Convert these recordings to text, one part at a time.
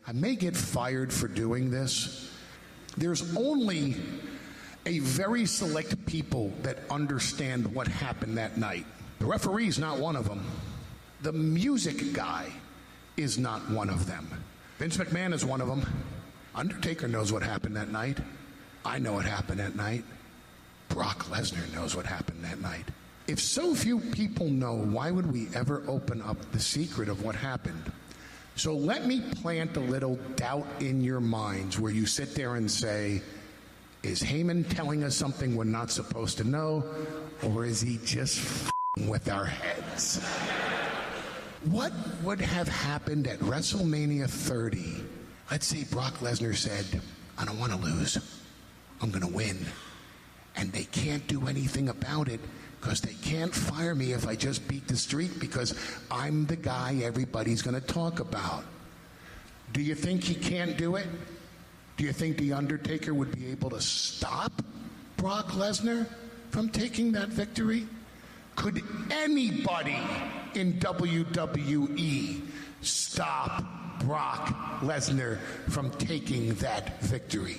I may get fired for doing this. There's only a very select people that understand what happened that night. The referee's not one of them. The music guy is not one of them. Vince McMahon is one of them. Undertaker knows what happened that night. I know what happened that night. Brock Lesnar knows what happened that night. If so few people know, why would we ever open up the secret of what happened? So let me plant a little doubt in your minds where you sit there and say, is Heyman telling us something we're not supposed to know, or is he just f***ing with our heads? What would have happened at WrestleMania 30? Let's say Brock Lesnar said, I don't want to lose. I'm going to win. And they can't do anything about it because they can't fire me if I just beat the streak because I'm the guy everybody's going to talk about. Do you think he can't do it? Do you think The Undertaker would be able to stop Brock Lesnar from taking that victory? Could anybody in WWE stop Brock Lesnar from taking that victory?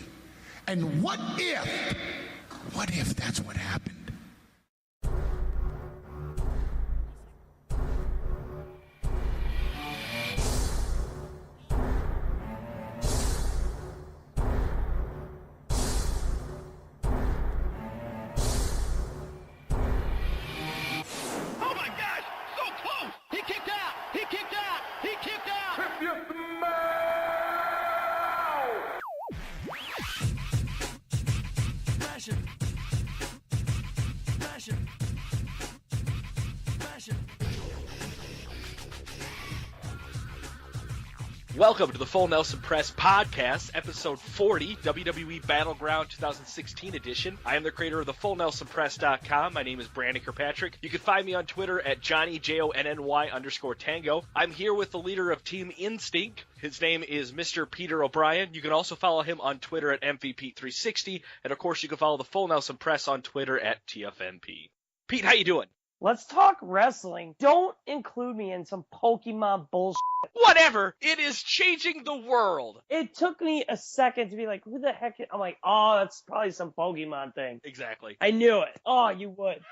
And what if that's what happened? Welcome to the Full Nelson Press Podcast, Episode 40, WWE Battleground 2016 edition. I am the creator of the FullNelsonPress.com. My name is Brandon Kirkpatrick. You can find me on Twitter at JohnnyJonny_Tango. I'm here with the leader of Team Instinct. His name is Mr. Peter O'Brien. You can also follow him on Twitter at MVP360. And of course, you can follow the Full Nelson Press on Twitter at TFNP. Pete, how you doing? Let's talk wrestling. Don't include me in some Pokemon bullshit. Whatever. It is changing the world. It took me a second to be like, who the heck? I'm like, oh, that's probably some Pokemon thing. Exactly. I knew it. Oh, you would.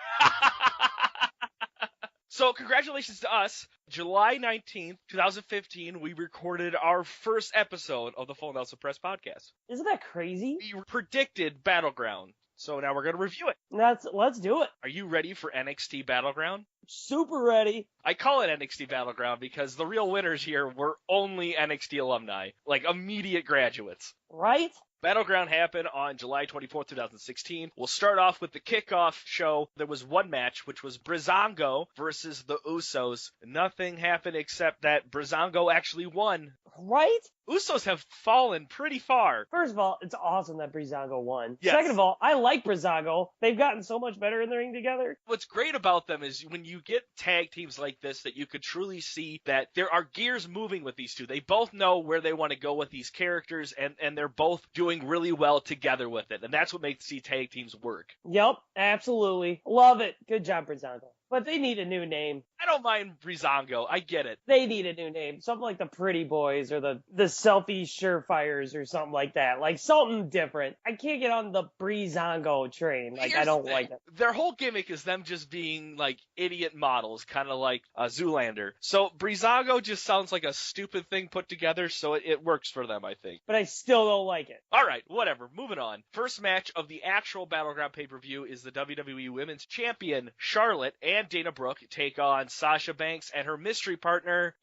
So congratulations to us. July 19th, 2015, we recorded our first episode of the Full Nelson Press Podcast. Isn't that crazy? We predicted Battleground. So now we're going to review it. Let's do it. Are you ready for NXT Battleground? Super ready. I call it NXT Battleground because the real winners here were only NXT alumni, like immediate graduates. Right? Battleground happened on July 24th, 2016. We'll start off with the kickoff show. There was one match, which was Breezango versus the Usos. Nothing happened except that Breezango actually won. Right? Usos have fallen pretty far. First of all, it's awesome that Breezango won. Yes. Second of all, I like Breezango. They've gotten so much better in the ring together. What's great about them is when you get tag teams like this that you could truly see that there are gears moving with these two. They both know where they want to go with these characters, and they're both doing really well together with it. And that's what makes these tag teams work. Yep, absolutely. Love it. Good job, Breezango. But they need a new name. I don't mind Breezango. I get it. They need a new name. Something like the Pretty Boys or the Selfie Surefires or something like that. Like something different. I can't get on the Breezango train. Like, I don't like it. Their whole gimmick is them just being like idiot models, kind of like Zoolander. So Breezango just sounds like a stupid thing put together, so it works for them, I think. But I still don't like it. All right, whatever. Moving on. First match of the actual Battleground pay-per-view is the WWE Women's Champion, Charlotte, and Dana Brooke take on Sasha Banks and her mystery partner.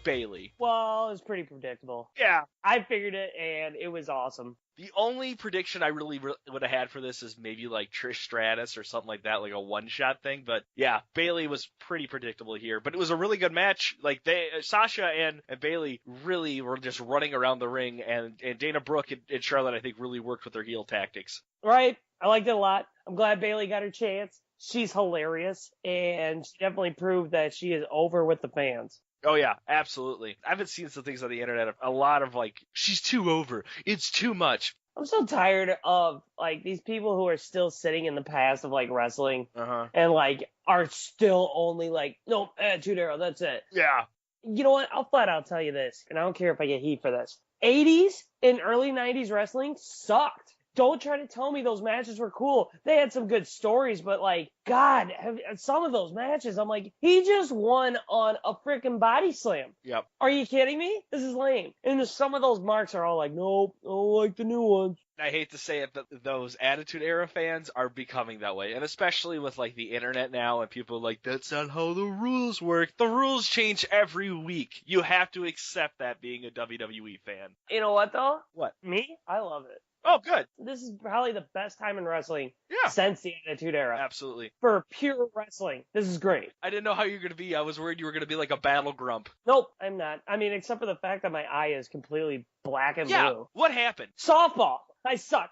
Bayley. Well, it was pretty predictable. Yeah. I figured it, and it was awesome. The only prediction I really would have had for this is maybe like Trish Stratus or something like that, like a one-shot thing. But yeah, Bayley was pretty predictable here. But it was a really good match. Like Sasha and Bayley really were just running around the ring, and Dana Brooke and Charlotte, I think, really worked with their heel tactics. Right. I liked it a lot. I'm glad Bailey got her chance. She's hilarious, and she definitely proved that she is over with the fans. Oh, yeah, absolutely. I've been seeing some things on the internet, a lot of like, she's too over. It's too much. I'm so tired of, like, these people who are still sitting in the past of, like, wrestling and, like, are still only like, nope, Attitude Era, that's it. Yeah. You know what? I'll flat out tell you this, and I don't care if I get heat for this. 80s and early 90s wrestling sucked. Don't try to tell me those matches were cool. They had some good stories, but, like, God, some of those matches, I'm like, he just won on a freaking body slam. Yep. Are you kidding me? This is lame. And some of those marks are all like, nope, I don't like the new ones. I hate to say it, but those Attitude Era fans are becoming that way. And especially with, like, the internet now and people are like, that's not how the rules work. The rules change every week. You have to accept that being a WWE fan. You know what, though? What? Me? I love it. Oh, good. This is probably the best time in wrestling Yeah. since the Attitude Era. Absolutely. For pure wrestling, this is great. I didn't know how you were going to be. I was worried you were going to be like a battle grump. Nope, I'm not. I mean, except for the fact that my eye is completely black and blue. What happened? Softball. I suck.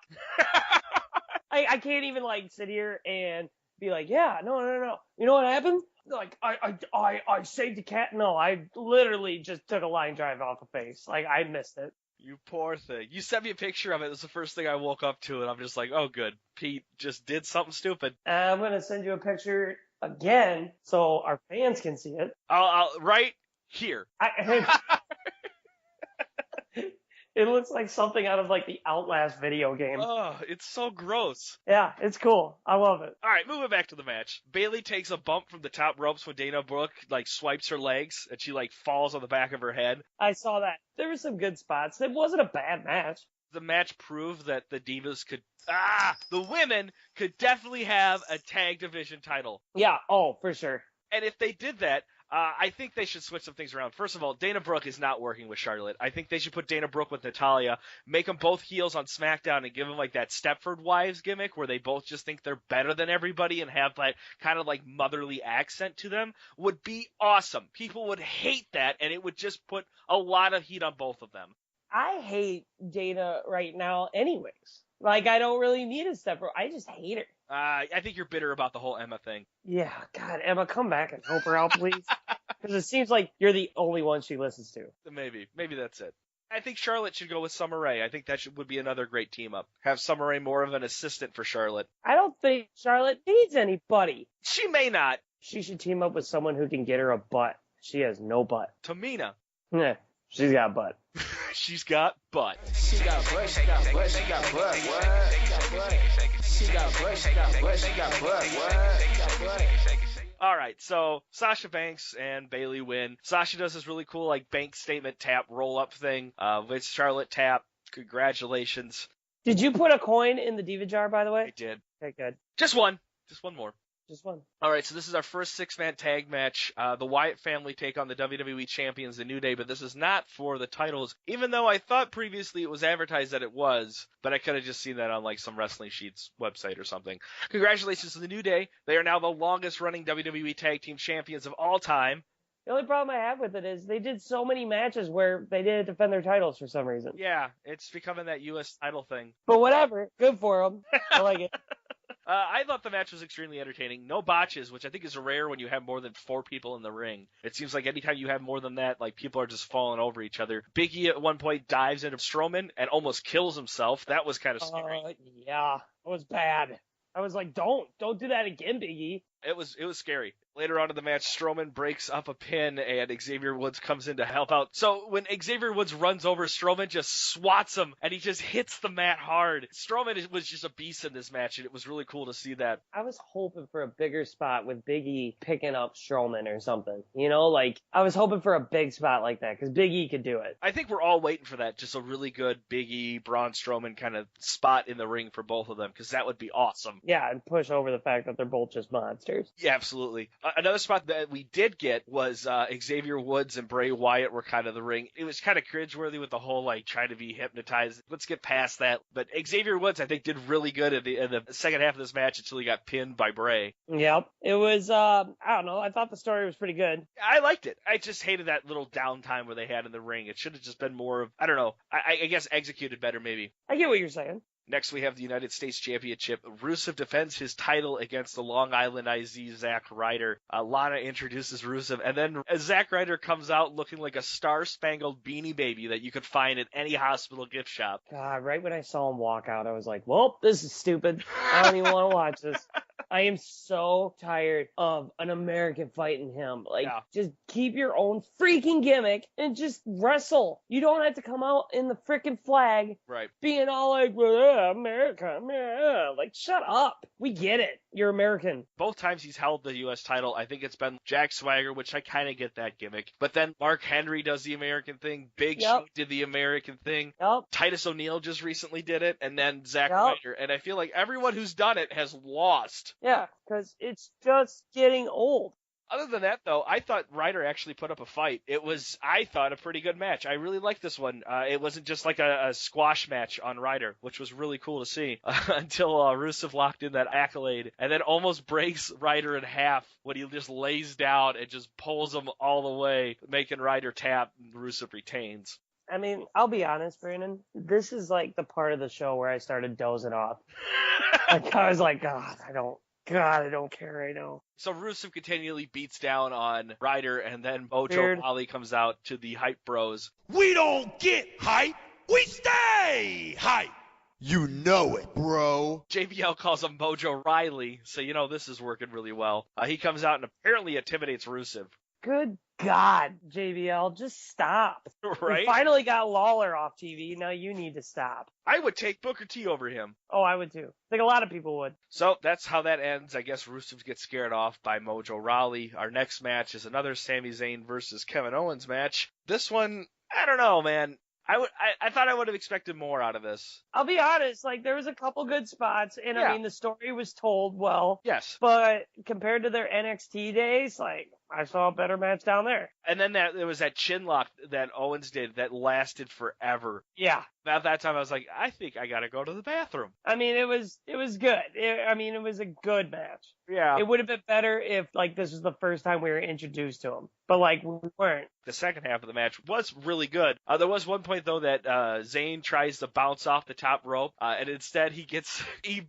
I can't even, like, sit here and be like, yeah, no. You know what happened? Like, I saved a cat. No, I literally just took a line drive off the face. Like, I missed it. You poor thing. You sent me a picture of it. It was the first thing I woke up to, and I'm just like, oh, good. Pete just did something stupid. I'm going to send you a picture again so our fans can see it. I'll right here. It looks like something out of, like, the Outlast video game. Oh, it's so gross. Yeah, it's cool. I love it. All right, moving back to the match. Bailey takes a bump from the top ropes when Dana Brooke, like, swipes her legs, and she, like, falls on the back of her head. I saw that. There were some good spots. It wasn't a bad match. The match proved that the Divas the women could definitely have a tag division title. Yeah, oh, for sure. And if they did that, I think they should switch some things around. First of all, Dana Brooke is not working with Charlotte. I think they should put Dana Brooke with Natalya, make them both heels on SmackDown, and give them like that Stepford Wives gimmick where they both just think they're better than everybody and have that kind of like motherly accent to them. Would be awesome. People would hate that, and it would just put a lot of heat on both of them. I hate Dana right now anyways. Like, I don't really need a Stepford. I just hate her. I think you're bitter about the whole Emma thing. Yeah, God, Emma, come back and help her out, please. Because it seems like you're the only one she listens to. Maybe that's it. I think Charlotte should go with Summer Rae. I think that would be another great team up. Have Summer Rae more of an assistant for Charlotte. I don't think Charlotte needs anybody. She may not. She should team up with someone who can get her a butt. She has no butt. Tamina. Nah, she's got a butt. She's got butt. She got butt, she got butt, she got butt, what? She got butt, she got butt, she got butt, what? All right, so Sasha Banks and Bailey win. Sasha does this really cool like bank statement tap roll up thing. With Charlotte tap. Congratulations. Did you put a coin in the Diva jar, by the way? I did. Okay, good. Just one more. Just one. All right, so this is our first six-man tag match. The Wyatt family take on the WWE champions, the New Day, but this is not for the titles, even though I thought previously it was advertised that it was, but I could have just seen that on like some Wrestling Sheets website or something. Congratulations to the New Day. They are now the longest-running WWE Tag Team champions of all time. The only problem I have with it is they did so many matches where they didn't defend their titles for some reason. Yeah, it's becoming that U.S. title thing. But whatever. Good for them. I like it. I thought the match was extremely entertaining. No botches, which I think is rare when you have more than 4 people in the ring. It seems like anytime you have more than that, like people are just falling over each other. Big E at one point dives into Strowman and almost kills himself. That was kind of scary. Yeah, it was bad. I was like, don't do that again, Big E. It was scary. Later on in the match, Strowman breaks up a pin, and Xavier Woods comes in to help out. So when Xavier Woods runs over, Strowman just swats him, and he just hits the mat hard. Strowman was just a beast in this match, and it was really cool to see that. I was hoping for a bigger spot with Big E picking up Strowman or something. You know, like, I was hoping for a big spot like that, because Big E could do it. I think we're all waiting for that, just a really good Big E, Braun Strowman kind of spot in the ring for both of them, because that would be awesome. Yeah, and push over the fact that they're both just monsters. Yeah, absolutely. Another spot that we did get was Xavier Woods and Bray Wyatt were kind of the ring. It was kind of cringeworthy with the whole, like, trying to be hypnotized. Let's get past that. But Xavier Woods, I think, did really good in the second half of this match until he got pinned by Bray. Yep. It was, I don't know. I thought the story was pretty good. I liked it. I just hated that little downtime where they had in the ring. It should have just been more of, I don't know, I guess executed better maybe. I get what you're saying. Next, we have the United States Championship. Rusev defends his title against the Long Island IZ, Zack Ryder. Lana introduces Rusev, and then Zack Ryder comes out looking like a star-spangled Beanie Baby that you could find at any hospital gift shop. God, right when I saw him walk out, I was like, well, this is stupid. I don't even want to watch this. I am so tired of an American fighting him. Like, just keep your own freaking gimmick and just wrestle. You don't have to come out in the freaking flag. Right. Being all like, well, yeah, America, yeah. Like, shut up. We get it. You're American. Both times he's held the U.S. title, I think it's been Jack Swagger, which I kind of get that gimmick. But then Mark Henry does the American thing. Big Show did the American thing. Titus O'Neil just recently did it. And then Zack Ryder. And I feel like everyone who's done it has lost. Yeah, because it's just getting old. Other than that, though, I thought Ryder actually put up a fight. It was, I thought, a pretty good match. I really liked this one. It wasn't just like a squash match on Ryder, which was really cool to see, until Rusev locked in that accolade and then almost breaks Ryder in half when he just lays down and just pulls him all the way, making Ryder tap, and Rusev retains. I mean, I'll be honest, Brandon. This is like the part of the show where I started dozing off. Like, I was like, God, I don't care right now. So Rusev continually beats down on Ryder, and then Mojo Rawley comes out to the Hype Bros. We don't get hype, we stay hype. You know it, bro. JBL calls him Mojo Riley, so you know this is working really well. He comes out and apparently intimidates Rusev. Good God, JBL, just stop. Right? We finally got Lawler off TV. Now you need to stop. I would take Booker T over him. Oh, I would too. I think a lot of people would. So that's how that ends. I guess Rusev gets scared off by Mojo Rawley. Our next match is another Sami Zayn versus Kevin Owens match. This one, I don't know, man. I thought I would have expected more out of this. I'll be honest, like, there was a couple good spots, and I mean, the story was told well. Yes. But compared to their NXT days, like, I saw a better match down there. And then there was that chin lock that Owens did that lasted forever. Yeah. At that time, I was like, I think I gotta go to the bathroom. I mean, it was good. It was a good match. Yeah. It would have been better if, like, this was the first time we were introduced to him. But, like, we weren't. The second half of the match was really good. There was one point, though, that Zayn tries to bounce off the top rope, and instead he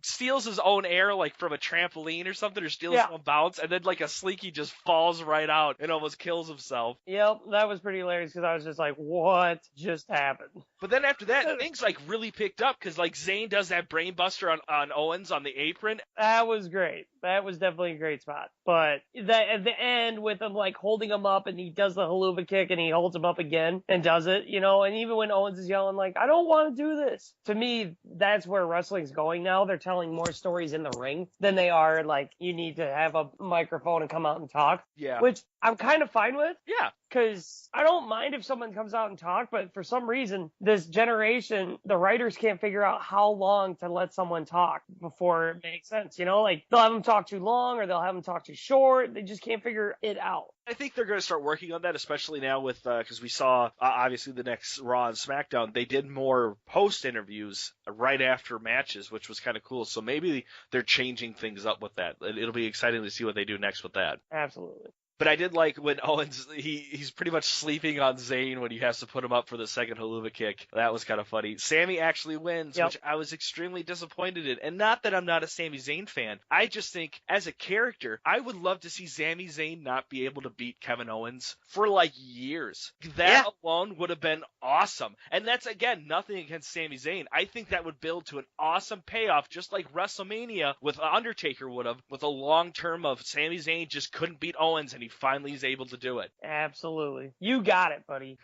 steals his own air, like, from a trampoline or something, or steals his own bounce, and then, like, a Slinky just falls right out and almost kills himself. Yep, that was pretty hilarious, because I was just like, what just happened? But then after that, things, like, really picked up, because, like, Zayn does that brainbuster on Owens on the apron. That was great. That was definitely a great spot. But at the end, with him, like, holding him up, and he does the haluva kick, and he holds him up again and does it, you know, and even when Owens is yelling, like, I don't want to do this. To me, that's where wrestling's going now. They're telling more stories in the ring than they are, like, you need to have a microphone and come out and talk. Yeah. Which I'm kind of fine with. Yeah. Because I don't mind if someone comes out and talk, but for some reason, this generation, the writers can't figure out how long to let someone talk before it makes sense. You know, like, they'll have them talk too long or they'll have them talk too short. They just can't figure it out. I think they're going to start working on that, especially now with, because we saw, obviously, the next Raw and SmackDown, they did more post interviews right after matches, which was kind of cool. So maybe they're changing things up with that. It'll be exciting to see what they do next with that. Absolutely. But I did like when Owens, he's pretty much sleeping on Zayn when he has to put him up for the second haluva kick. That was kind of funny. Sami actually wins, which I was extremely disappointed in. And not that I'm not a Sami Zayn fan. I just think, as a character, I would love to see Sami Zayn not be able to beat Kevin Owens for, like, years. That alone would have been awesome. And that's, again, nothing against Sami Zayn. I think that would build to an awesome payoff, just like WrestleMania with Undertaker would have, with a long term of Sami Zayn just couldn't beat Owens, and he finally is able to do it. Absolutely. You got it, buddy.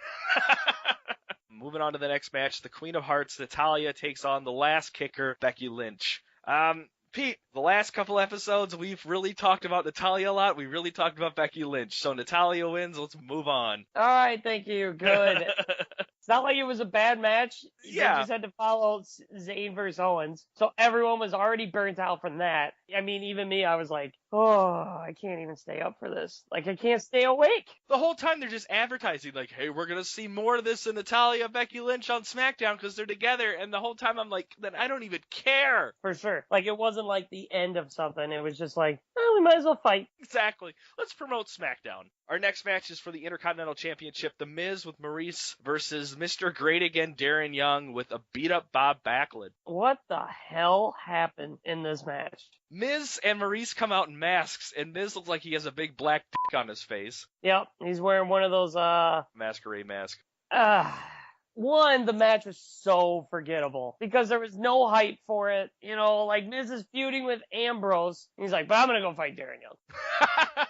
Moving on to the next match, the Queen of Hearts, Natalya, takes on the last kicker, Becky Lynch. Pete, the last couple episodes, we've really talked about Natalya a lot. We really talked about Becky Lynch. So Natalya wins. Let's move on. All right. Thank you. Good. It's not like it was a bad match. Yeah. You just had to follow Zayn versus Owens. So everyone was already burnt out from that. I mean, even me, I was like, oh, I can't even stay up for this. Like, I can't stay awake. The whole time they're just advertising, like, hey, we're going to see more of this in Natalya, Becky Lynch on SmackDown because they're together. And the whole time I'm like, then I don't even care. For sure. Like, it wasn't like the end of something. It was just like, I Well, we might as well fight. Exactly. Let's promote SmackDown. Our next match is for the Intercontinental Championship. The Miz with Maurice versus Mr. Great Again, Darren Young, with a beat-up Bob Backlund. What the hell happened in this match? Miz and Maurice come out in masks, and Miz looks like he has a big black dick on his face. Yep, he's wearing one of those, Masquerade mask. One, the match was so forgettable because there was no hype for it. You know, like Miz is feuding with Ambrose. He's like, but I'm going to go fight Darren Young.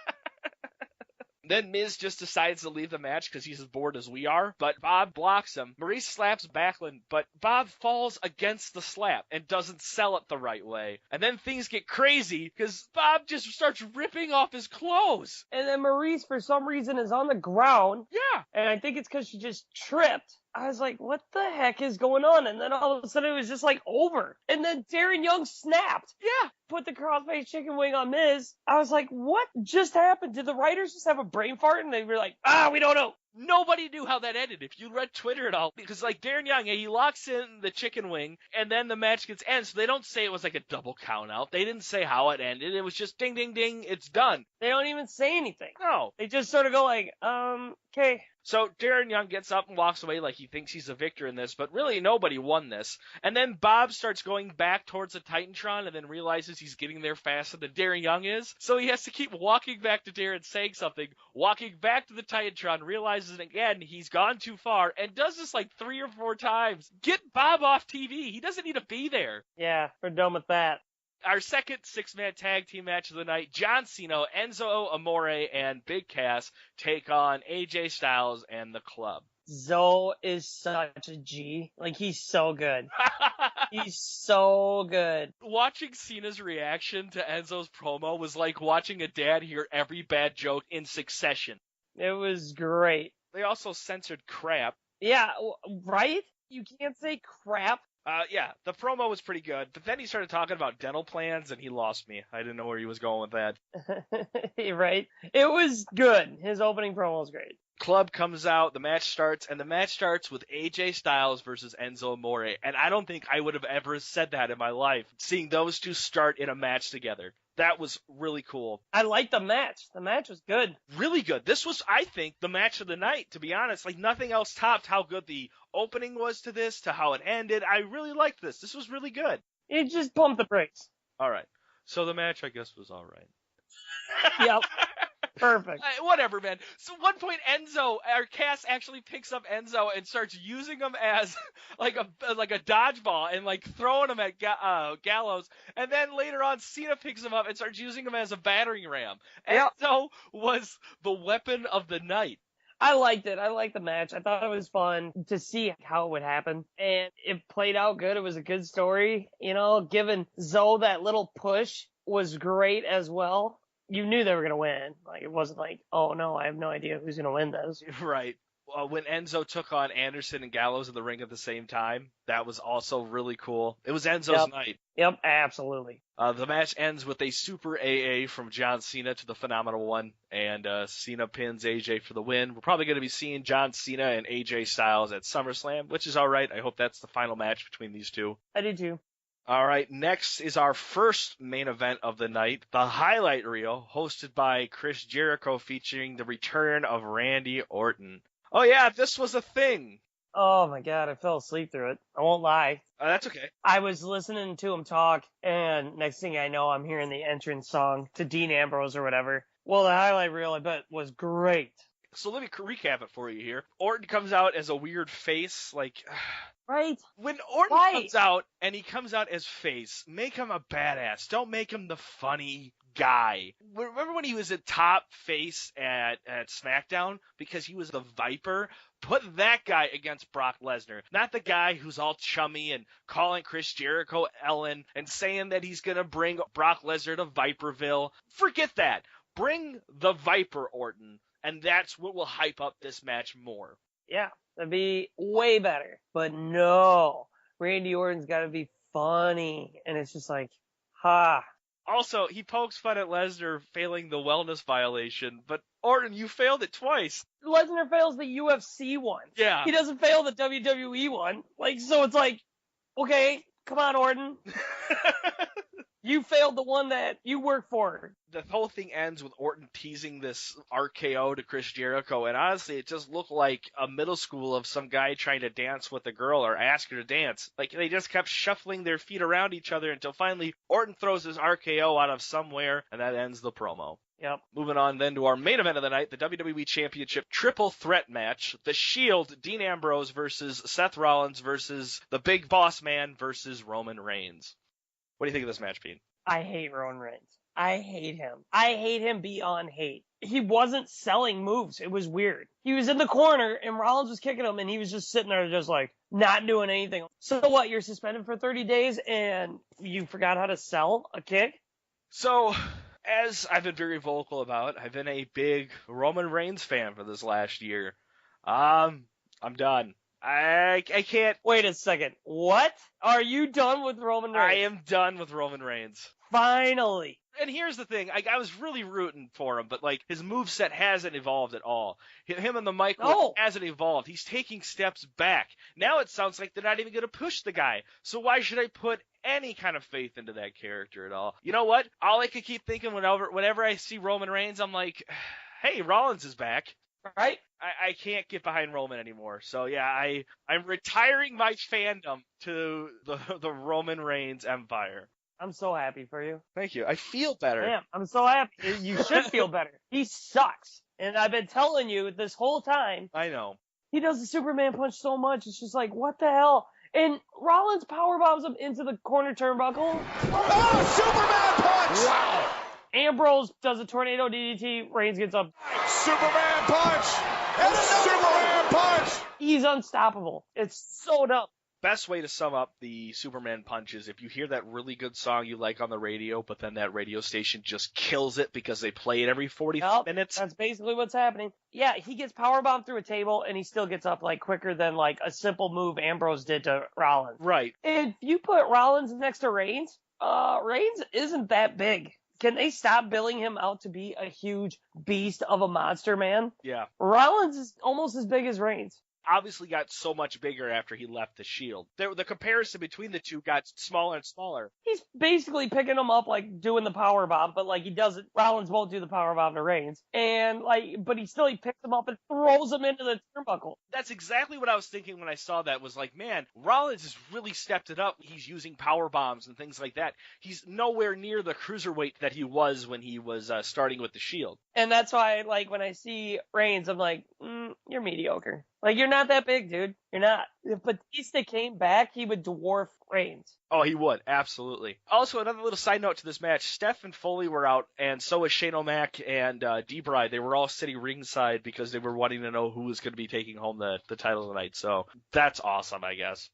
Then Miz just decides to leave the match because he's as bored as we are, but Bob blocks him. Maurice slaps Backlund, but Bob falls against the slap and doesn't sell it the right way. And then things get crazy because Bob just starts ripping off his clothes. And then Maurice, for some reason, is on the ground. Yeah. And I think it's because she just tripped. I was like, what the heck is going on? And then all of a sudden it was just like over. And then Darren Young snapped. Yeah. Put the crossface chicken wing on Miz. I was like, what just happened? Did the writers just have a brain fart? And they were like, we don't know. Nobody knew how that ended. If you read Twitter at all, because like Darren Young, he locks in the chicken wing, and then the match gets ended. So they don't say it was like a double count out. They didn't say how it ended. It was just ding, ding, ding. It's done. They don't even say anything. No. They just sort of go like, okay. So Darren Young gets up and walks away like he thinks he's a victor in this, but really nobody won this. And then Bob starts going back towards the Titantron and then realizes he's getting there faster than Darren Young is. So he has to keep walking back to Darren saying something, walking back to the Titantron, realizes again he's gone too far, and does this like 3 or 4 times. Get Bob off TV. He doesn't need to be there. Yeah, we're done with that. Our second 6-man tag team match of the night, John Cena, Enzo Amore, and Big Cass take on AJ Styles and the Club. Zoe is such a G. Like, he's so good. He's so good. Watching Cena's reaction to Enzo's promo was like watching a dad hear every bad joke in succession. It was great. They also censored crap. Yeah, right? You can't say crap. Yeah, the promo was pretty good, but then he started talking about dental plans, and he lost me. I didn't know where he was going with that. Right? It was good. His opening promo was great. Club comes out, the match starts, and the match starts with AJ Styles versus Enzo Amore, and I don't think I would have ever said that in my life, seeing those two start in a match together. That was really cool. I liked the match. The match was good. Really good. This was, I think, the match of the night, to be honest. Like, nothing else topped how good the opening was to this, to how it ended. I really liked this. This was really good. It just pumped the brakes. All right. So the match, I guess, was all right. Yep. Perfect. Whatever, man. So at one point, Cass actually picks up Enzo and starts using him as like a dodgeball and like throwing him at Gallows. And then later on, Cena picks him up and starts using him as a battering ram. Yep. Enzo was the weapon of the night. I liked it. I liked the match. I thought it was fun to see how it would happen. And it played out good. It was a good story. You know, giving Zoe that little push was great as well. You knew they were going to win. Like, it wasn't like, oh, no, I have no idea who's going to win this. Right. When Enzo took on Anderson and Gallows in the ring at the same time, that was also really cool. It was Enzo's night. Yep, absolutely. The match ends with a super AA from John Cena to the Phenomenal One, and Cena pins AJ for the win. We're probably going to be seeing John Cena and AJ Styles at SummerSlam, which is all right. I hope that's the final match between these two. I did too. All right, next is our first main event of the night, the highlight reel, hosted by Chris Jericho, featuring the return of Randy Orton. Oh yeah, this was a thing. Oh my God, I fell asleep through it. I won't lie. That's okay. I was listening to him talk, and next thing I know, I'm hearing the entrance song to Dean Ambrose or whatever. Well, the highlight reel, I bet, was great. So let me recap it for you here. Orton comes out as a weird face, like... Right? When Orton comes out, and he comes out as face, make him a badass. Don't make him the funny guy. Remember when he was a top face at SmackDown? Because he was the Viper? Put that guy against Brock Lesnar. Not the guy who's all chummy and calling Chris Jericho Ellen and saying that he's going to bring Brock Lesnar to Viperville. Forget that. Bring the Viper Orton, and that's what will hype up this match more. Yeah. That'd be way better. But no, Randy Orton's got to be funny. And it's just like, ha. Also, he pokes fun at Lesnar failing the wellness violation, but Orton, you failed it twice. Lesnar fails the UFC one. Yeah. He doesn't fail the WWE one. Like, so it's like, okay, come on, Orton. You failed the one that you work for. The whole thing ends with Orton teasing this RKO to Chris Jericho, and honestly, it just looked like a middle school of some guy trying to dance with a girl or ask her to dance. Like, they just kept shuffling their feet around each other until finally Orton throws his RKO out of somewhere, and that ends the promo. Yep. Moving on then to our main event of the night, the WWE Championship Triple Threat match. The Shield, Dean Ambrose versus Seth Rollins versus the Big Boss Man versus Roman Reigns. What do you think of this match, Pete? I hate Roman Reigns. I hate him. I hate him beyond hate. He wasn't selling moves. It was weird. He was in the corner and Rollins was kicking him and he was just sitting there just like not doing anything. So what, you're suspended for 30 days and you forgot how to sell a kick? So, as I've been very vocal about, I've been a big Roman Reigns fan for this last year. I'm done. I can't. Wait a second. What? Are you done with Roman Reigns? I am done with Roman Reigns. Finally. And here's the thing, I was really rooting for him, but like his moveset hasn't evolved at all. Him and the mic hasn't evolved. He's taking steps back. Now it sounds like they're not even going to push the guy. So why should I put any kind of faith into that character at all? You know what? All I could keep thinking whenever I see Roman Reigns, I'm like, hey, Rollins is back. Right? I can't get behind Roman anymore. So yeah, I'm retiring my fandom to the Roman Reigns empire. I'm so happy for you. Thank you. I feel better. Damn, I'm so happy. You should feel better. He sucks. And I've been telling you this whole time. I know. He does the Superman punch so much. It's just like, what the hell? And Rollins powerbombs him into the corner turnbuckle. Oh, Superman punch! Wow. Ambrose does a tornado DDT. Reigns gets up. Superman punch! And a Superman punch! He's unstoppable. It's so dumb. Best way to sum up the Superman punch is if you hear that really good song you like on the radio, but then that radio station just kills it because they play it every 40 minutes. That's basically what's happening. Yeah, he gets powerbombed through a table and he still gets up like quicker than like a simple move Ambrose did to Rollins. Right. If you put Rollins next to Reigns, Reigns isn't that big. Can they stop billing him out to be a huge beast of a monster man? Yeah. Rollins is almost as big as Reigns. Obviously got so much bigger after he left the Shield. The comparison between the two got smaller and smaller. He's basically picking him up like doing the power bomb, but like he doesn't. Rollins won't do the power bomb to Reigns, and but he picks him up and throws him into the turnbuckle. That's exactly what I was thinking when I saw that. Was like, man, Rollins has really stepped it up. He's using power bombs and things like that. He's nowhere near the cruiserweight that he was when he was starting with the Shield. And that's why, like, when I see Reigns, I'm like, you're mediocre. Like, you're not that big, dude. You're not. If Batista came back, he would dwarf Reigns. Oh, he would. Absolutely. Also, another little side note to this match, Steph and Foley were out, and so was Shane O'Mac and D-Bry. They were all sitting ringside because they were wanting to know who was going to be taking home the title tonight. So that's awesome, I guess.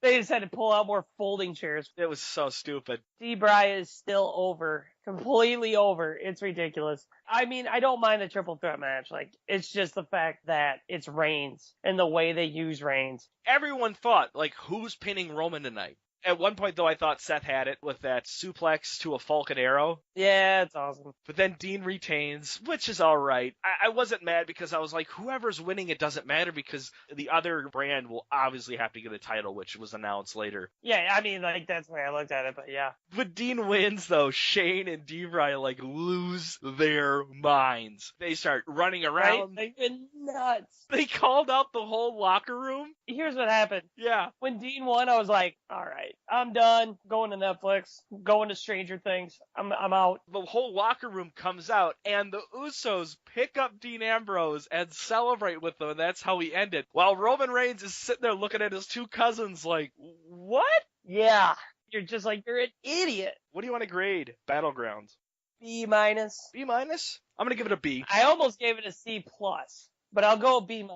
They just had to pull out more folding chairs. It was so stupid. D-Bry is still over. Completely over. It's ridiculous. I mean, I don't mind the triple threat match. Like, it's just the fact that it's Reigns and the way they use Reigns. Everyone thought, like, who's pinning Roman tonight? At one point, though, I thought Seth had it with that suplex to a Falcon Arrow. Yeah, it's awesome. But then Dean retains, which is all right. I wasn't mad because I was like, whoever's winning, it doesn't matter because the other brand will obviously have to get a title, which was announced later. Yeah, I mean, like, that's the way I looked at it, but yeah. But Dean wins, though. Shane and D-Bry, like, lose their minds. They start running around. Right? They've been nuts. They called out the whole locker room. Here's what happened. Yeah. When Dean won, I was like, all right, I'm done. Going to Netflix. Going to Stranger Things. I'm out. The whole locker room comes out, and the Usos pick up Dean Ambrose and celebrate with them, and that's how we ended. While Roman Reigns is sitting there looking at his two cousins like, what? Yeah. You're just like, you're an idiot. What do you want to grade Battlegrounds? B-. B-? I'm going to give it a B. I almost gave it a C+, but I'll go B-.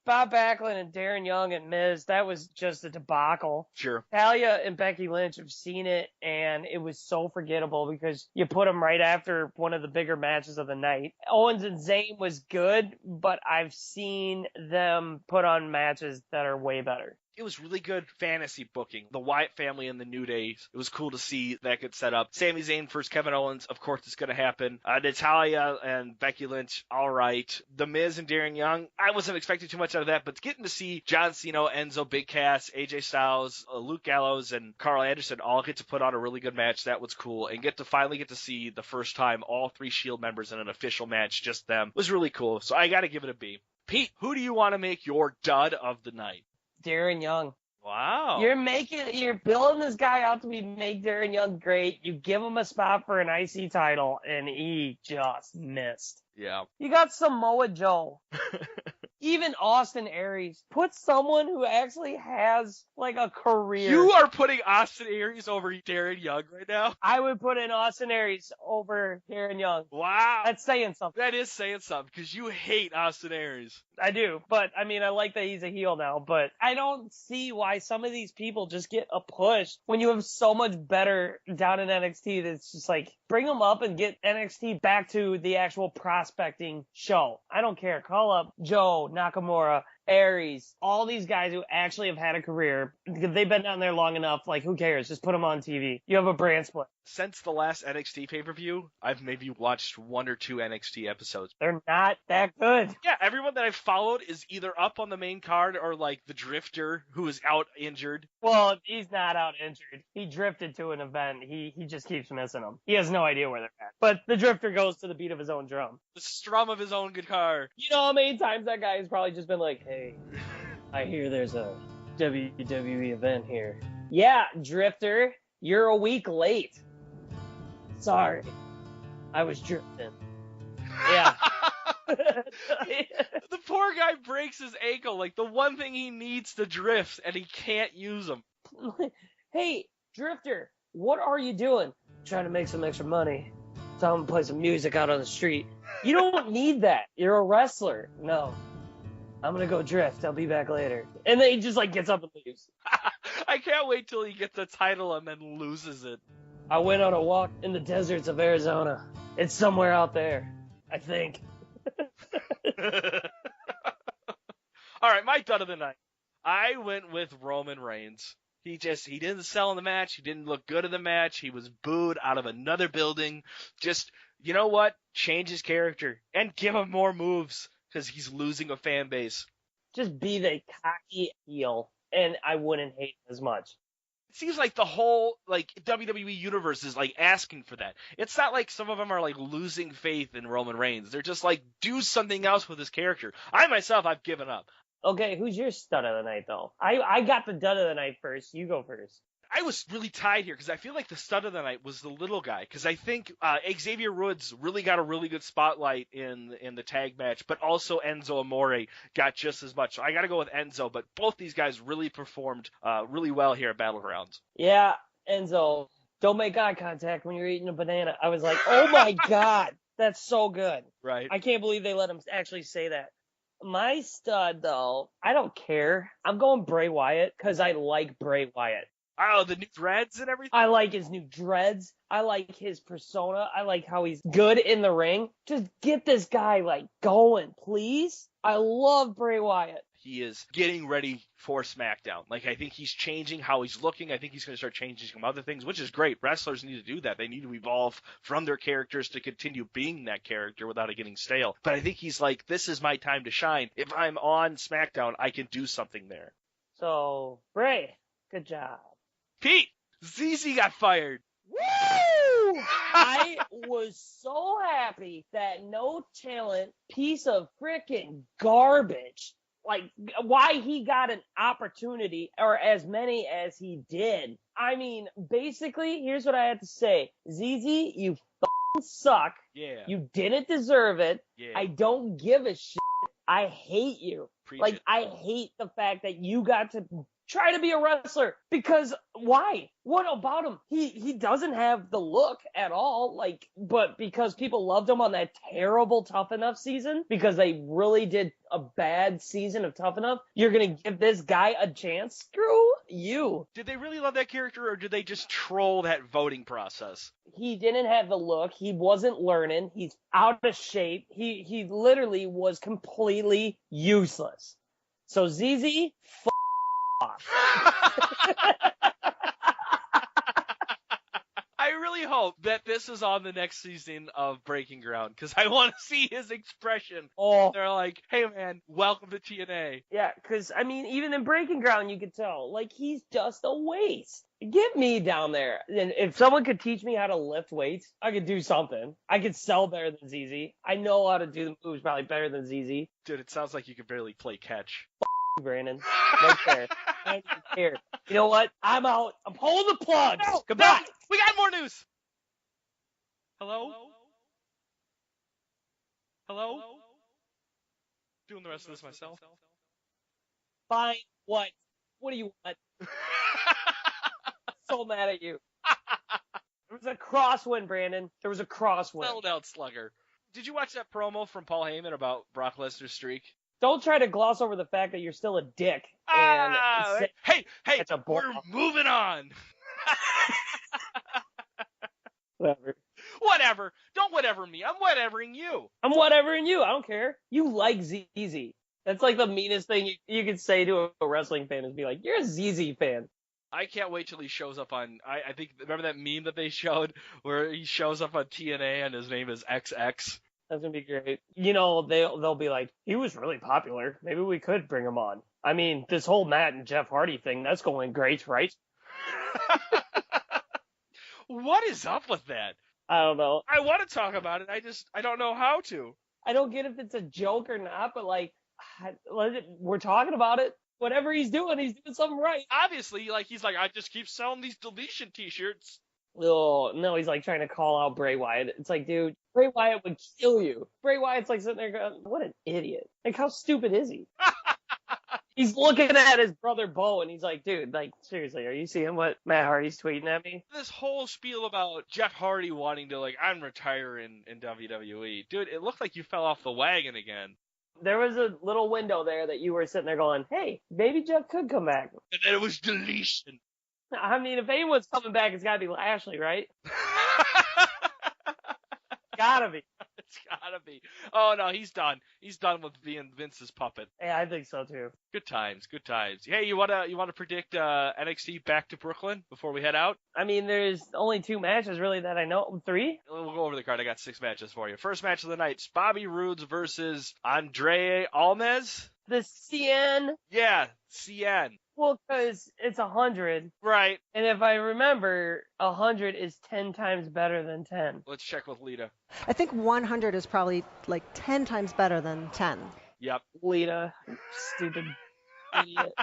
Bob Backlund and Darren Young and Miz, that was just a debacle. Sure. Talia and Becky Lynch have seen it, and it was so forgettable because you put them right after one of the bigger matches of the night. Owens and Zayn was good, but I've seen them put on matches that are way better. It was really good fantasy booking. The Wyatt family and the New Day, it was cool to see that get set up. Sami Zayn versus Kevin Owens, of course it's going to happen. Natalya and Becky Lynch, all right. The Miz and Darren Young, I wasn't expecting too much out of that, but getting to see John Cena, Enzo, Big Cass, AJ Styles, Luke Gallows, and Carl Anderson all get to put on a really good match, that was cool. And finally get to see the first time all 3 Shield members in an official match, just them, was really cool. So I got to give it a B. Pete, who do you want to make your dud of the night? Darren Young. Wow. You're building this guy out to make Darren Young great. You give him a spot for an IC title, and he just missed. Yeah. You got Samoa Joe. Even Austin Aries. Put someone who actually has, like, a career. You are putting Austin Aries over Darren Young right now? I would put in Austin Aries over Darren Young. Wow. That's saying something. That is saying something, because you hate Austin Aries. I do, but, I mean, I like that he's a heel now, but I don't see why some of these people just get a push when you have so much better down in NXT that's just like, bring them up and get NXT back to the actual prospecting show. I don't care. Call up Joe, Nakamura, Aries, all these guys who actually have had a career. They've been down there long enough. Like, who cares? Just put them on TV. You have a brand split. Since the last NXT pay-per-view, I've maybe watched 1 or 2 NXT episodes. They're not that good. Yeah, everyone that I've followed is either up on the main card or like the Drifter, who is out injured. Well, he's not out injured. He drifted to an event. He just keeps missing them. He has no idea where they're at. But the Drifter goes to the beat of his own drum. The strum of his own guitar. You know how many times that guy has probably just been like, hey, I hear there's a WWE event here. Yeah, Drifter, you're a week late. Sorry. I was drifting. Yeah. The poor guy breaks his ankle, like the one thing he needs to drift, and he can't use them. Hey, Drifter, what are you doing? Trying to make some extra money. So I'm gonna play some music out on the street. You don't need that. You're a wrestler. No. I'm gonna go drift. I'll be back later. And then he just like gets up and leaves. I can't wait till he gets the title and then loses it. I went on a walk in the deserts of Arizona. It's somewhere out there, I think. All right, my dud of the night. I went with Roman Reigns. He didn't sell in the match. He didn't look good in the match. He was booed out of another building. Just, you know what? Change his character and give him more moves because he's losing a fan base. Just be the cocky heel, and I wouldn't hate him as much. It seems like the whole WWE universe is asking for that. It's not like some of them are losing faith in Roman Reigns. They're just do something else with his character. I've given up. Okay, who's your stud of the night though? I got the dud of the night first. You go first. I was really tied here because I feel like the stud of the night was the little guy, because I think Xavier Woods really got a really good spotlight in the tag match, but also Enzo Amore got just as much. So I got to go with Enzo, but both these guys really performed really well here at Battlegrounds. Yeah, Enzo, don't make eye contact when you're eating a banana. I was like, oh my God, that's so good. Right. I can't believe they let him actually say that. My stud, though, I don't care. I'm going Bray Wyatt because I like Bray Wyatt. Oh, the new dreads and everything? I like his new dreads. I like his persona. I like how he's good in the ring. Just get this guy, going, please. I love Bray Wyatt. He is getting ready for SmackDown. I think he's changing how he's looking. I think he's going to start changing some other things, which is great. Wrestlers need to do that. They need to evolve from their characters to continue being that character without it getting stale. But I think he's this is my time to shine. If I'm on SmackDown, I can do something there. So, Bray, good job. Pete, ZZ got fired. Woo! I was so happy that no talent piece of freaking garbage, why he got an opportunity or as many as he did. I mean, basically, here's what I have to say. ZZ, you f***ing suck. Yeah. You didn't deserve it. Yeah. I don't give a shit. I hate you. I hate the fact that you got to try to be a wrestler, because why? What about him? He doesn't have the look at all, but because people loved him on that terrible Tough Enough season, because they really did a bad season of Tough Enough, you're gonna give this guy a chance? Screw you. Did they really love that character, or did they just troll that voting process? He didn't have the look. He wasn't learning. He's out of shape. He literally was completely useless. So ZZ, off. I really hope that this is on the next season of Breaking Ground because I want to see his expression. Oh, They're like, hey, man, welcome to TNA. yeah, because, I mean, even in Breaking Ground, you could tell, like, he's just a waste. Get me down there. And if someone could teach me how to lift weights, I could do something. I could sell better than ZZ. I know how to do the moves probably better than ZZ. Dude, it sounds like you can barely play catch. Brandon. No care. I don't even care. You know what? I'm out. I'm pulling the plugs. No, Goodbye. no, we got more news. Hello? Hello? Doing the rest of this myself. Fine. What? What do you want? I'm so mad at you. There was a crosswind, Brandon. There was a crosswind. Settle down, slugger. Did you watch that promo from Paul Heyman about Brock Lesnar's streak? Don't try to gloss over the fact that you're still a dick. And Hey, That's a bull- we're moving on. whatever. Whatever. Don't whatever me. I'm whatevering you. I'm whatevering you. I don't care. You like ZZ. That's like the meanest thing you could say to a wrestling fan is be like, you're a ZZ fan. I can't wait till he shows up on. I think remember that meme that they showed where he shows up on TNA and his name is XX. That's gonna be great. You know, they'll be like, he was really popular. Maybe we could bring him on. I mean, this whole Matt and Jeff Hardy thing, that's going great, right? What is up with that? I don't know. I want to talk about it. I don't know how to. I don't get if it's a joke or not, but like, we're talking about it. Whatever he's doing something right. Obviously, he's like, I just keep selling these deletion T-shirts. Oh, no, he's like trying to call out Bray Wyatt. It's like, dude, Bray Wyatt would kill you. Bray Wyatt's like sitting there going, what an idiot. Like, how stupid is he? He's looking at his brother Bo, and he's like, dude, like, seriously, are you seeing what Matt Hardy's tweeting at me? This whole spiel about Jeff Hardy wanting to, I'm retiring in WWE. Dude, it looked like you fell off the wagon again. There was a little window there that you were sitting there going, hey, maybe Jeff could come back. And then it was deletion. I mean, if anyone's coming back, it's got to be Lashley, right? Gotta be. It's gotta be. Oh, no, he's done. He's done with being Vince's puppet. Yeah, I think so, too. Good times, good times. Hey, you wanna predict NXT back to Brooklyn before we head out? I mean, there's only 2 matches, really, that I know. 3? We'll go over the card. I got 6 matches for you. First match of the night, Bobby Roode versus Andre Almes. The CN? Yeah, CN. Well, because it's 100. Right. And if I remember, 100 is 10 times better than 10. Let's check with Lita. I think 100 is probably like 10 times better than 10. Yep. Lita, stupid idiot.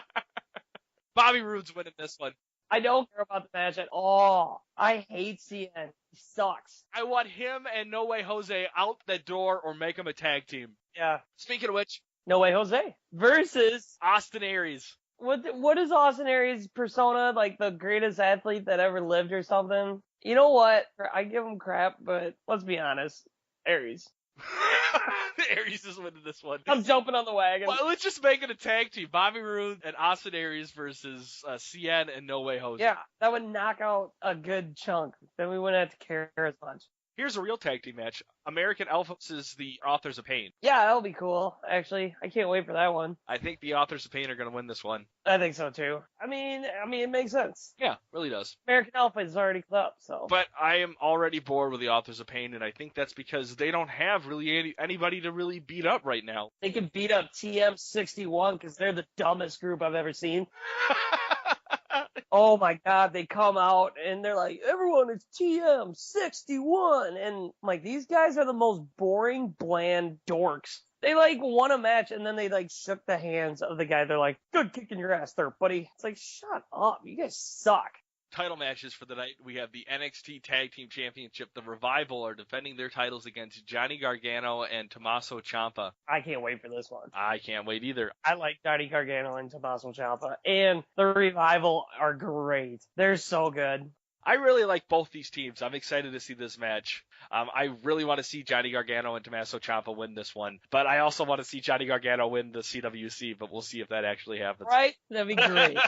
Bobby Roode's winning this one. I don't care about the match at all. I hate CN. He sucks. I want him and No Way Jose out the door or make him a tag team. Yeah. Speaking of which, No Way Jose versus Austin Aries. what is Austin Aries' persona? Like the greatest athlete that ever lived or something? You know what? I give him crap, but let's be honest. Aries. Aries is winning this one. I'm jumping on the wagon. Well, let's just make it a tag team. Bobby Roode and Austin Aries versus CN and No Way Jose. Yeah, that would knock out a good chunk. Then we wouldn't have to care as much. Here's a real tag team match. American Alpha versus the Authors of Pain. Yeah, that'll be cool, actually. I can't wait for that one. I think the Authors of Pain are going to win this one. I think so, too. I mean, it makes sense. Yeah, really does. American Alpha is already up, so. But I am already bored with the Authors of Pain, and I think that's because they don't have really anybody to really beat up right now. They could beat up TM61 because they're the dumbest group I've ever seen. Oh my God, they come out and they're like, everyone is TM61. And I'm like, these guys are the most boring, bland dorks. They won a match and then they shook the hands of the guy. They're like, good kicking your ass there, buddy. It's like, shut up. You guys suck. Title matches for the night. We have the NXT Tag Team Championship. The Revival are defending their titles against Johnny Gargano and Tommaso Ciampa. I can't wait for this one. I can't wait either. I like Johnny Gargano and Tommaso Ciampa. And the Revival are great. They're so good. I really like both these teams. I'm excited to see this match. I really want to see Johnny Gargano and Tommaso Ciampa win this one. But I also want to see Johnny Gargano win the CWC, but we'll see if that actually happens. Right? That'd be great.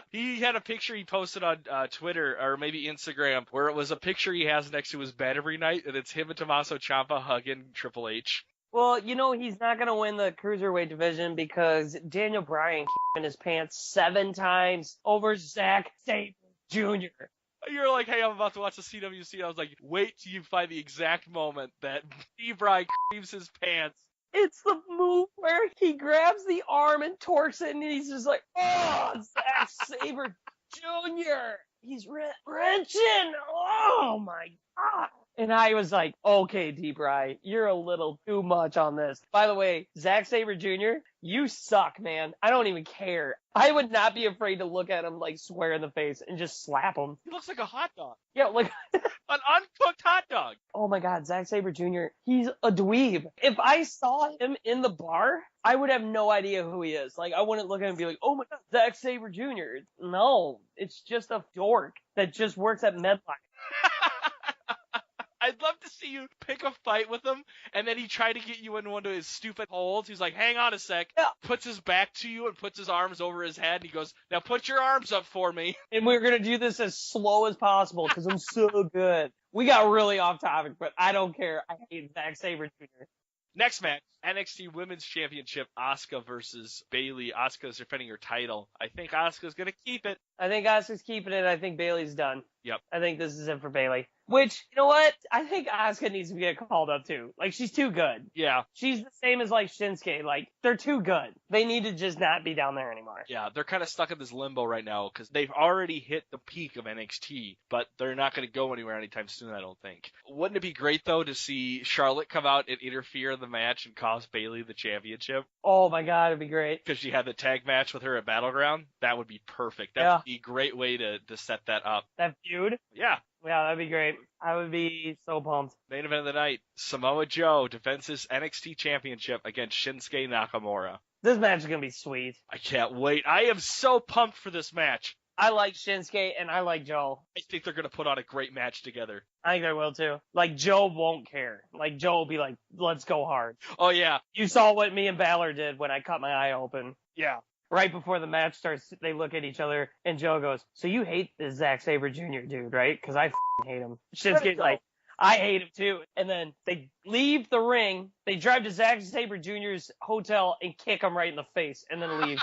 He had a picture he posted on Twitter or maybe Instagram where it was a picture he has next to his bed every night, and it's him and Tommaso Ciampa hugging Triple H. Well, you know he's not going to win the cruiserweight division because Daniel Bryan in his pants 7 times over Zack Sabre Jr. You're like, hey, I'm about to watch the CWC. I was like, wait till you find the exact moment that D-Bry creams his pants. It's the move where he grabs the arm and torques it, and he's just like, oh, Zack Sabre Jr. He's wrenching. Oh, my God. And I was like, okay, D-Bry, you're a little too much on this. By the way, Zack Sabre Jr., you suck, man. I don't even care. I would not be afraid to look at him, like, square in the face and just slap him. He looks like a hot dog. Yeah, like... An uncooked hot dog. Oh, my God, Zack Sabre Jr., he's a dweeb. If I saw him in the bar, I would have no idea who he is. Like, I wouldn't look at him and be like, oh, my God, Zack Sabre Jr. No, it's just a dork that just works at Medline. I'd love to see you pick a fight with him, and then he tried to get you in one of his stupid holds. He's like, hang on a sec, puts his back to you and puts his arms over his head, and he goes, now put your arms up for me. And we're going to do this as slow as possible because I'm so good. We got really off topic, but I don't care. I hate Zack Sabre Jr. Next match, NXT Women's Championship, Asuka versus Bayley. Asuka's defending her title. I think Asuka's going to keep it. I think Asuka's keeping it. I think Bayley's done. Yep. I think this is it for Bayley. Which, you know what? I think Asuka needs to get called up too. Like, she's too good. Yeah. She's the same as, like, Shinsuke. Like, they're too good. They need to just not be down there anymore. Yeah, they're kind of stuck in this limbo right now because they've already hit the peak of NXT, but they're not going to go anywhere anytime soon, I don't think. Wouldn't it be great, though, to see Charlotte come out and interfere in the match and cost Bayley the championship? Oh, my God, it'd be great. Because she had the tag match with her at Battleground? That would be perfect. That would be a great way to set that up. That feud? Yeah. Yeah, that'd be great. I would be so pumped. Main event of the night, Samoa Joe defends his NXT championship against Shinsuke Nakamura. This match is going to be sweet. I can't wait. I am so pumped for this match. I like Shinsuke and I like Joe. I think they're going to put on a great match together. I think they will too. Like, Joe won't care. Like, Joe will be like, let's go hard. Oh, yeah. You saw what me and Balor did when I cut my eye open. Yeah. Right before the match starts, they look at each other, and Joe goes, so you hate this Zack Sabre Jr. dude, right? Because I hate him. Shinsuke's like, I hate him too. And then they leave the ring, they drive to Zack Sabre Jr.'s hotel and kick him right in the face, and then leave.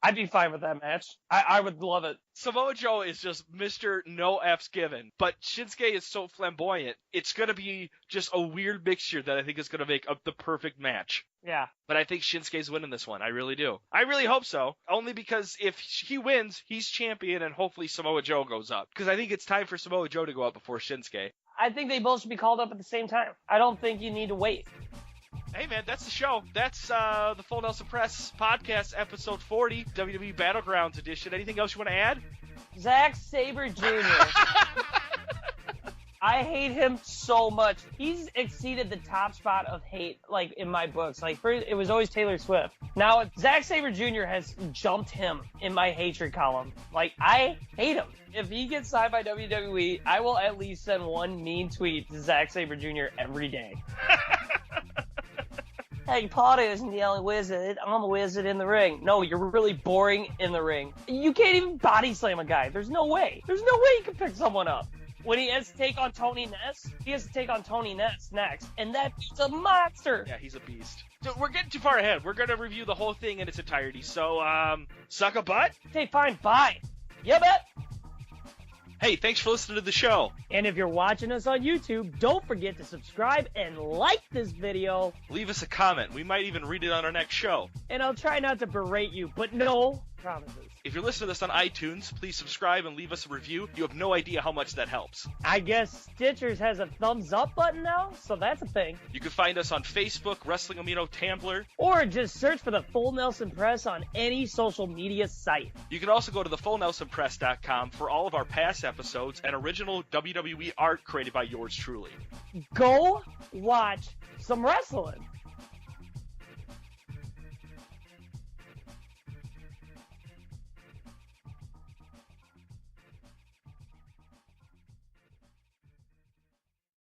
I'd be fine with that match. I would love it. Samoa Joe is just Mr. No F's given, but Shinsuke is so flamboyant. It's going to be just a weird mixture that I think is going to make up the perfect match. Yeah. But I think Shinsuke's winning this one. I really do. I really hope so. Only because if he wins, he's champion and hopefully Samoa Joe goes up. Because I think it's time for Samoa Joe to go up before Shinsuke. I think they both should be called up at the same time. I don't think you need to wait. Hey, man, that's the show. That's the Full Nelson Press podcast, episode 40, WWE Battlegrounds edition. Anything else you want to add? Zack Sabre Jr. I hate him so much. He's exceeded the top spot of hate, like, in my books. Like, first, it was always Taylor Swift. Now, Zack Sabre Jr. has jumped him in my hatred column. Like, I hate him. If he gets signed by WWE, I will at least send one mean tweet to Zack Sabre Jr. every day. Hey, Potter isn't the only wizard. I'm a wizard in the ring. No, you're really boring in the ring. You can't even body slam a guy. There's no way. There's no way you can pick someone up. When he has to take on Tony Ness, he has to take on Tony Ness next. And that dude's a monster. Yeah, he's a beast. So we're getting too far ahead. We're going to review the whole thing in its entirety. So, suck a butt? Okay, fine, bye. Yeah, bet. Hey, thanks for listening to the show. And if you're watching us on YouTube, don't forget to subscribe and like this video. Leave us a comment. We might even read it on our next show. And I'll try not to berate you, but no promises. If you're listening to this on iTunes, please subscribe and leave us a review. You have no idea how much that helps. I guess Stitchers has a thumbs up button now, so that's a thing. You can find us on Facebook, Wrestling Amino, Tumblr. Or just search for the Full Nelson Press on any social media site. You can also go to thefullnelsonpress.com for all of our past episodes and original WWE art created by yours truly. Go watch some wrestling.